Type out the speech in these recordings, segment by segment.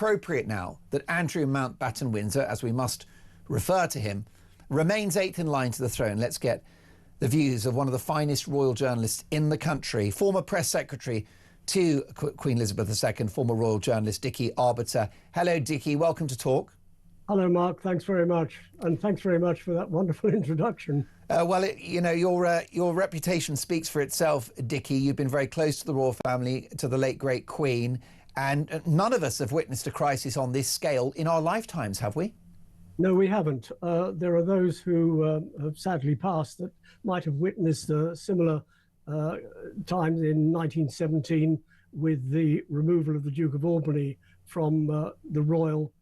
appropriate now that Andrew Mountbatten Windsor, as we must refer to him, remains eighth in line to the throne? Let's get the views of one of the finest royal journalists in the country, former press secretary to Queen Elizabeth II, former royal journalist Dickie Arbiter. Hello, Dickie. Welcome to Talk. Hello, Mark. Thanks very much. And thanks very much for that wonderful introduction. Your reputation speaks for itself, Dickie. You've been very close to the royal family, to the late, great Queen. And none of us have witnessed a crisis on this scale in our lifetimes, have we? No, we haven't. There are those who have sadly passed that might have witnessed similar times in 1917 with the removal of the Duke of Albany from the royal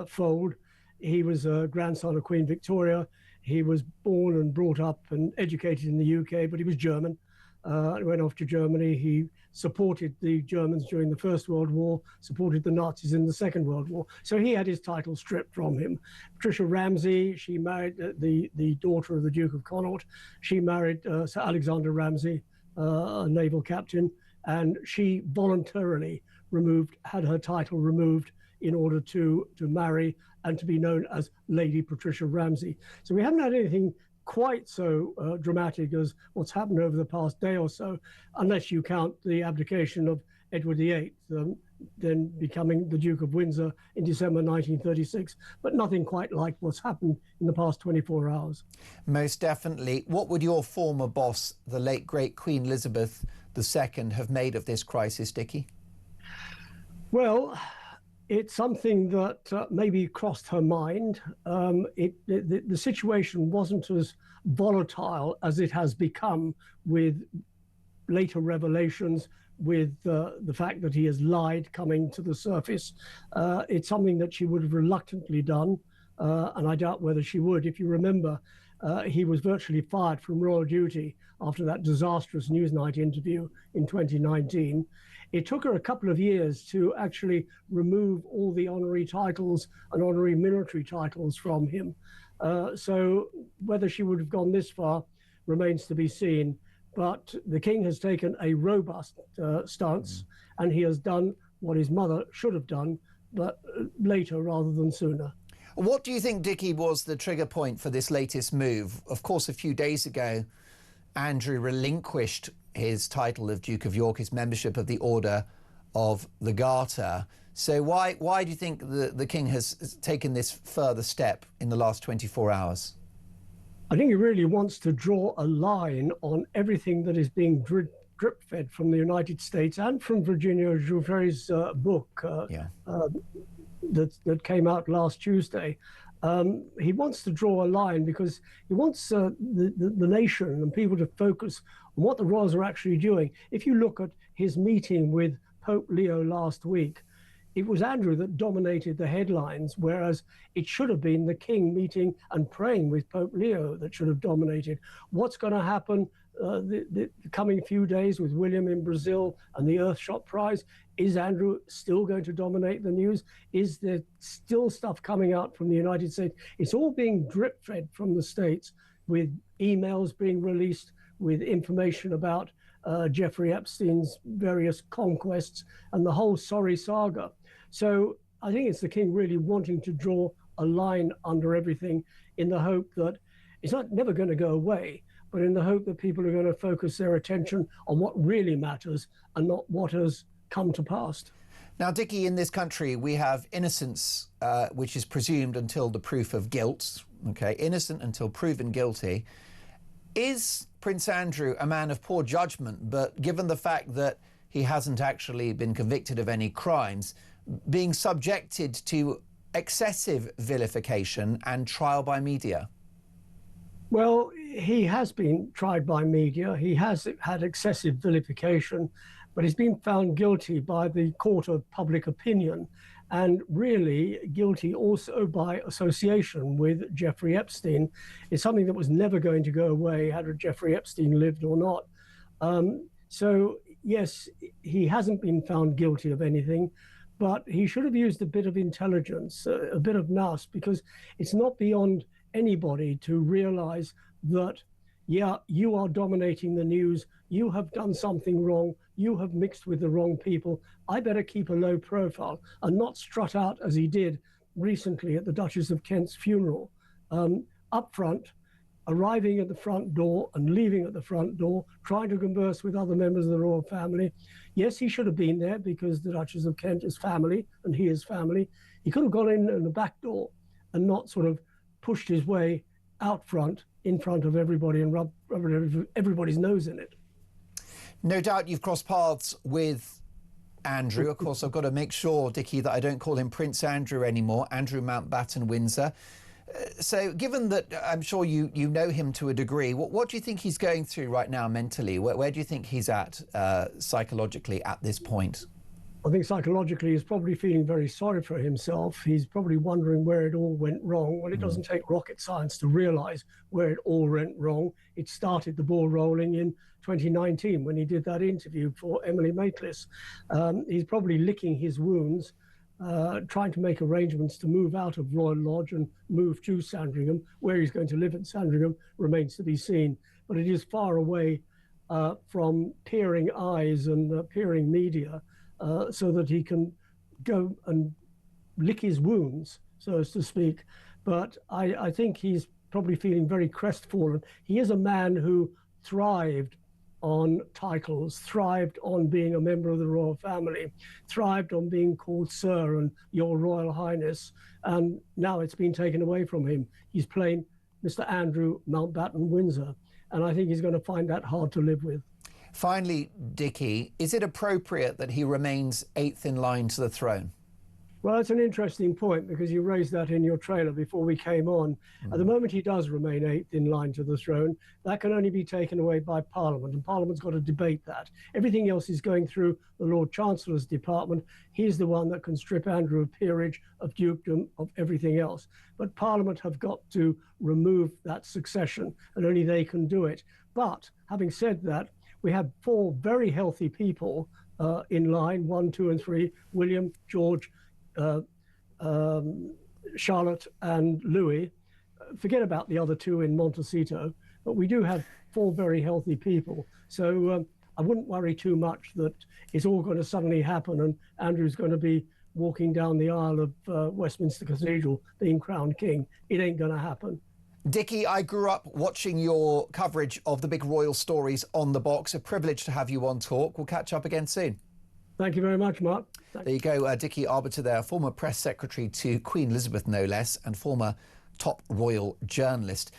fold. He was a grandson of Queen Victoria. He was born and brought up and educated in the UK, but he was German. He went off to Germany. He supported the Germans during the First World War, supported the Nazis in the Second World War. So he had his title stripped from him. Patricia Ramsay, she married the daughter of the Duke of Connaught. She married Sir Alexander Ramsay, a naval captain, and she voluntarily had her title removed in order to marry and to be known as Lady Patricia Ramsay. So we haven't had anything quite so dramatic as what's happened over the past day or so, unless you count the abdication of Edward VIII, then becoming the Duke of Windsor in December 1936, but nothing quite like what's happened in the past 24 hours. Most definitely. What would your former boss, the late, great Queen Elizabeth II, have made of this crisis, Dickie? Well, it's something that maybe crossed her mind. The situation wasn't as volatile as it has become with later revelations, with the fact that he has lied coming to the surface. It's something that she would have reluctantly done, and I doubt whether she would. If you remember, he was virtually fired from royal duty after that disastrous Newsnight interview in 2019. It took her a couple of years to actually remove all the honorary titles and honorary military titles from him. So whether she would have gone this far remains to be seen. But the king has taken a robust stance, and he has done what his mother should have done, but later rather than sooner. What do you think, Dickie, was the trigger point for this latest move? Of course, a few days ago, Andrew relinquished his title of Duke of York, his membership of the Order of the Garter. So why do you think the king has taken this further step in the last 24 hours? I think he really wants to draw a line on everything that is being drip-fed from the United States and from Virginia Giuffre's book that came out last Tuesday. He wants to draw a line because he wants the nation and people to focus on what the royals are actually doing. If you look at his meeting with Pope Leo last week, it was Andrew that dominated the headlines, whereas it should have been the king meeting and praying with Pope Leo that should have dominated. What's going to happen the coming few days with William in Brazil and the Earthshot Prize? Is Andrew still going to dominate the news? Is there still stuff coming out from the United States? It's all being drip-fed from the States, with emails being released with information about Jeffrey Epstein's various conquests and the whole sorry saga. So I think it's the king really wanting to draw a line under everything in the hope that it's never going to go away, but in the hope that people are going to focus their attention on what really matters and not what has come to pass. Now, Dickie, in this country, we have innocence, which is presumed until the proof of guilt. Okay, innocent until proven guilty. Is Prince Andrew a man of poor judgment, but given the fact that he hasn't actually been convicted of any crimes, being subjected to excessive vilification and trial by media? Well, he has been tried by media. He has had excessive vilification, but he's been found guilty by the court of public opinion, and really guilty also by association with Jeffrey Epstein. It's something that was never going to go away had Jeffrey Epstein lived or not. So yes, he hasn't been found guilty of anything, but he should have used a bit of intelligence, a bit of nous, because it's not beyond anybody to realize that yeah, you are dominating the news. You have done something wrong. You have mixed with the wrong people. I better keep a low profile and not strut out as he did recently at the Duchess of Kent's funeral, up front, arriving at the front door and leaving at the front door, trying to converse with other members of the royal family. Yes, he should have been there because the Duchess of Kent is family and he is family. He could have gone in the back door and not sort of pushed his way out front, in front of everybody, and rubbed everybody's nose in it. No doubt you've crossed paths with Andrew. Of course, I've got to make sure, Dickie, that I don't call him Prince Andrew anymore, Andrew Mountbatten Windsor. So given that I'm sure you know him to a degree, what do you think he's going through right now mentally? Where do you think he's at psychologically at this point? I think psychologically he's probably feeling very sorry for himself. He's probably wondering where it all went wrong. Well, it doesn't take rocket science to realise where it all went wrong. It started the ball rolling in 2019 when he did that interview for Emily Maitlis. He's probably licking his wounds, trying to make arrangements to move out of Royal Lodge and move to Sandringham. Where he's going to live at Sandringham remains to be seen. But it is far away from peering eyes and peering media, so that he can go and lick his wounds, so as to speak. But I think he's probably feeling very crestfallen. He is a man who thrived on titles, thrived on being a member of the royal family, thrived on being called Sir and Your Royal Highness, and now it's been taken away from him. He's plain Mr. Andrew Mountbatten Windsor, and I think he's going to find that hard to live with. Finally, Dickie, is it appropriate that he remains 8th in line to the throne? Well, it's an interesting point because you raised that in your trailer before we came on. At the moment, he does remain 8th in line to the throne. That can only be taken away by Parliament, and Parliament's got to debate that. Everything else is going through the Lord Chancellor's department. He's the one that can strip Andrew of peerage, of dukedom, of everything else. But Parliament have got to remove that succession, and only they can do it. But having said that, we have 4 very healthy people in line, 1, 2, and 3, William, George, Charlotte and Louis. Forget about the other 2 in Montecito, but we do have 4 very healthy people. So I wouldn't worry too much that it's all going to suddenly happen and Andrew's going to be walking down the aisle of Westminster Cathedral being crowned king. It ain't going to happen. Dickie, I grew up watching your coverage of the big royal stories on The Box. A privilege to have you on Talk. We'll catch up again soon. Thank you very much, Mark. There you go, Dickie Arbiter there, former press secretary to Queen Elizabeth, no less, and former top royal journalist.